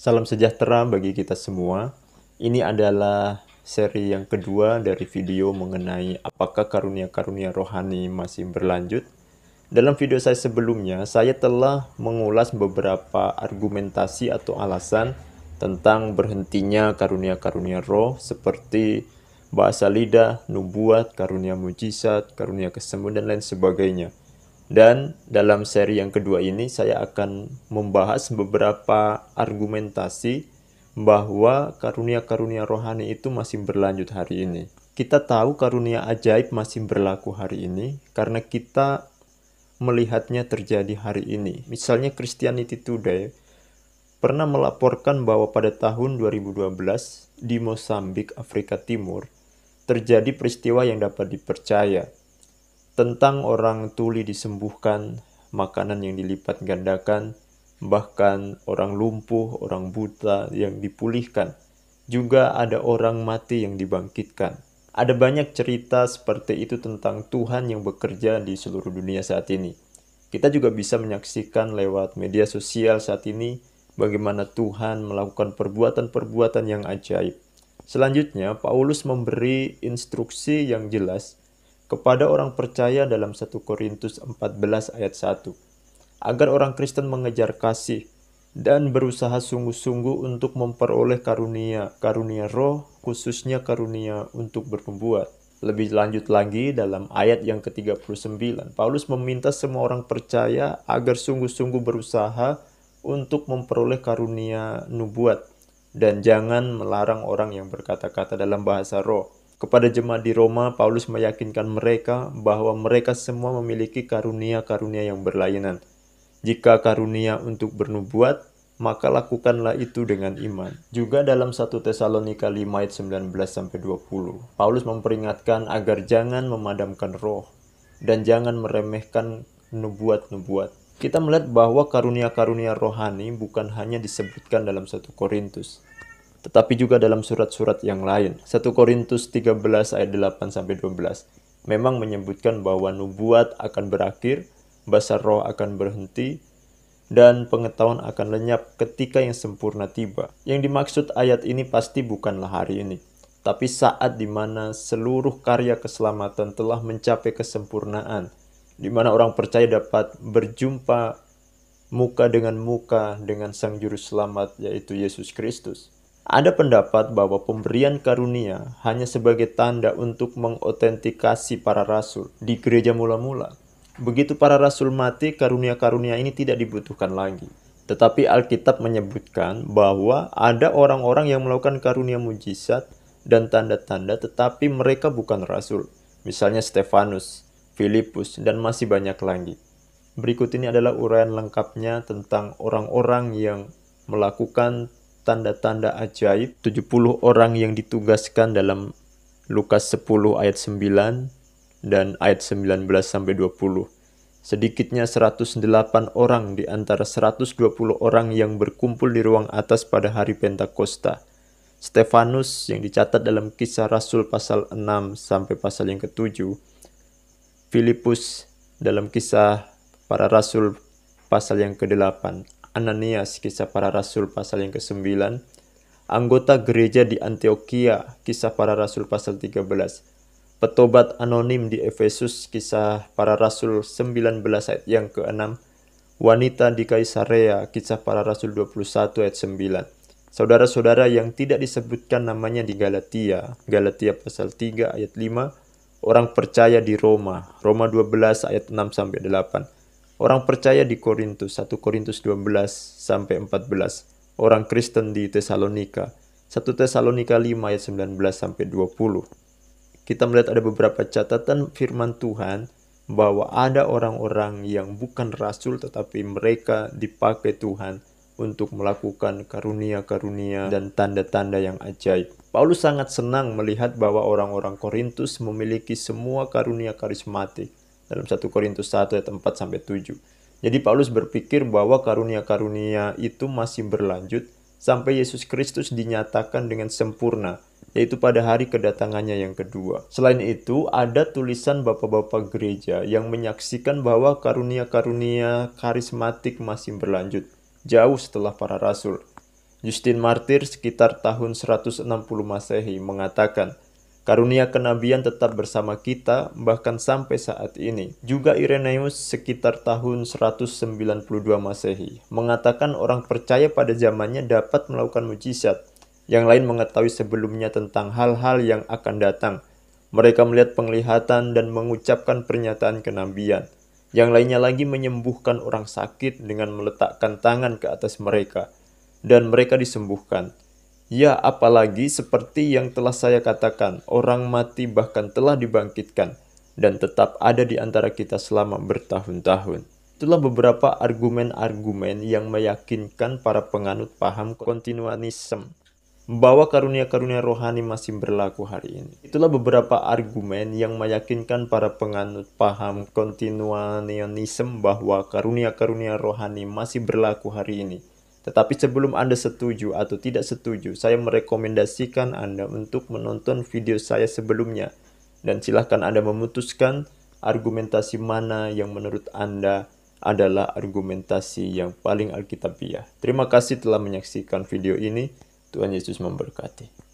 Salam sejahtera bagi kita semua. Ini adalah seri yang kedua dari video mengenai apakah karunia-karunia rohani masih berlanjut. Dalam video saya sebelumnya, saya telah mengulas beberapa argumentasi atau alasan tentang berhentinya karunia-karunia roh seperti bahasa lidah, nubuat, karunia mujizat, karunia kesembuhan, dan lain sebagainya. Dan dalam seri yang kedua ini saya akan membahas beberapa argumentasi bahwa karunia-karunia rohani itu masih berlanjut hari ini. Kita tahu karunia ajaib masih berlaku hari ini karena kita melihatnya terjadi hari ini. Misalnya Christianity Today pernah melaporkan bahwa pada tahun 2012 di Mozambik, Afrika Timur, terjadi peristiwa yang dapat dipercaya tentang orang tuli disembuhkan, makanan yang dilipat gandakan, bahkan orang lumpuh, orang buta yang dipulihkan. Juga ada orang mati yang dibangkitkan. Ada banyak cerita seperti itu tentang Tuhan yang bekerja di seluruh dunia saat ini. Kita juga bisa menyaksikan lewat media sosial saat ini bagaimana Tuhan melakukan perbuatan-perbuatan yang ajaib. Selanjutnya, Paulus memberi instruksi yang jelas kepada orang percaya dalam 1 Korintus 14 ayat 1, agar orang Kristen mengejar kasih dan berusaha sungguh-sungguh untuk memperoleh karunia roh, khususnya karunia untuk bernubuat. Lebih lanjut lagi dalam ayat yang ke-39, Paulus meminta semua orang percaya agar sungguh-sungguh berusaha untuk memperoleh karunia nubuat dan jangan melarang orang yang berkata-kata dalam bahasa roh. Kepada jemaat di Roma, Paulus meyakinkan mereka bahwa mereka semua memiliki karunia-karunia yang berlainan. Jika karunia untuk bernubuat, maka lakukanlah itu dengan iman. Juga dalam 1 Tesalonika 5 ayat 19-20, Paulus memperingatkan agar jangan memadamkan roh dan jangan meremehkan nubuat-nubuat. Kita melihat bahwa karunia-karunia rohani bukan hanya disebutkan dalam 1 Korintus, tetapi juga dalam surat-surat yang lain. 1 Korintus 13 ayat 8-12 memang menyebutkan bahwa nubuat akan berakhir, bahasa roh akan berhenti, dan pengetahuan akan lenyap ketika yang sempurna tiba. Yang dimaksud ayat ini pasti bukanlah hari ini, tapi saat di mana seluruh karya keselamatan telah mencapai kesempurnaan, di mana orang percaya dapat berjumpa muka dengan Sang Juru Selamat, yaitu Yesus Kristus. Ada pendapat bahwa pemberian karunia hanya sebagai tanda untuk mengotentikasi para rasul di gereja mula-mula. Begitu para rasul mati, karunia-karunia ini tidak dibutuhkan lagi. Tetapi Alkitab menyebutkan bahwa ada orang-orang yang melakukan karunia mujizat dan tanda-tanda tetapi mereka bukan rasul. Misalnya Stefanus, Filipus, dan masih banyak lagi. Berikut ini adalah uraian lengkapnya tentang orang-orang yang melakukan tanda-tanda ajaib. 70 orang yang ditugaskan dalam Lukas 10 ayat 9 dan ayat 19-20. Sedikitnya 108 orang di antara 120 orang yang berkumpul di ruang atas pada hari Pentakosta. Stefanus yang dicatat dalam Kisah Rasul pasal 6 sampai pasal yang ke-7. Filipus dalam Kisah Para Rasul pasal yang ke-8. Ananias, Kisah Para Rasul pasal yang ke-9. Anggota gereja di Antioquia, Kisah Para Rasul pasal 13. Petobat anonim di Efesus, Kisah Para Rasul 19 ayat yang ke-6. Wanita di Kaisarea, Kisah Para Rasul 21 ayat 9. Saudara-saudara yang tidak disebutkan namanya di Galatia, Galatia pasal 3 ayat 5. Orang percaya di Roma, Roma 12 ayat 6-8. Orang percaya di Korintus, 1 Korintus 12-14. Orang Kristen di Tesalonika, 1 Tesalonika 5 ayat 19-20. Kita melihat ada beberapa catatan firman Tuhan bahwa ada orang-orang yang bukan rasul tetapi mereka dipakai Tuhan untuk melakukan karunia-karunia dan tanda-tanda yang ajaib. Paulus sangat senang melihat bahwa orang-orang Korintus memiliki semua karunia karismatik dalam 1 Korintus 1 ayat 4-7. Jadi Paulus berpikir bahwa karunia-karunia itu masih berlanjut sampai Yesus Kristus dinyatakan dengan sempurna, yaitu pada hari kedatangannya yang kedua. Selain itu, ada tulisan bapak-bapak gereja yang menyaksikan bahwa karunia-karunia karismatik masih berlanjut, jauh setelah para rasul. Justin Martyr sekitar tahun 160 Masehi mengatakan, karunia kenabian tetap bersama kita bahkan sampai saat ini. Juga Irenaeus sekitar tahun 192 Masehi mengatakan orang percaya pada zamannya dapat melakukan mujizat. Yang lain mengetahui sebelumnya tentang hal-hal yang akan datang. Mereka melihat penglihatan dan mengucapkan pernyataan kenabian. Yang lainnya lagi menyembuhkan orang sakit dengan meletakkan tangan ke atas mereka. Dan mereka disembuhkan. Ya, apalagi seperti yang telah saya katakan, orang mati bahkan telah dibangkitkan dan tetap ada di antara kita selama bertahun-tahun. Itulah beberapa argumen-argumen yang meyakinkan para penganut paham kontinuanisme bahwa karunia-karunia rohani masih berlaku hari ini. Itulah beberapa argumen yang meyakinkan para penganut paham kontinuanisme bahwa karunia-karunia rohani masih berlaku hari ini. Tetapi sebelum Anda setuju atau tidak setuju, saya merekomendasikan Anda untuk menonton video saya sebelumnya. Dan silahkan Anda memutuskan argumentasi mana yang menurut Anda adalah argumentasi yang paling alkitabiah. Terima kasih telah menyaksikan video ini. Tuhan Yesus memberkati.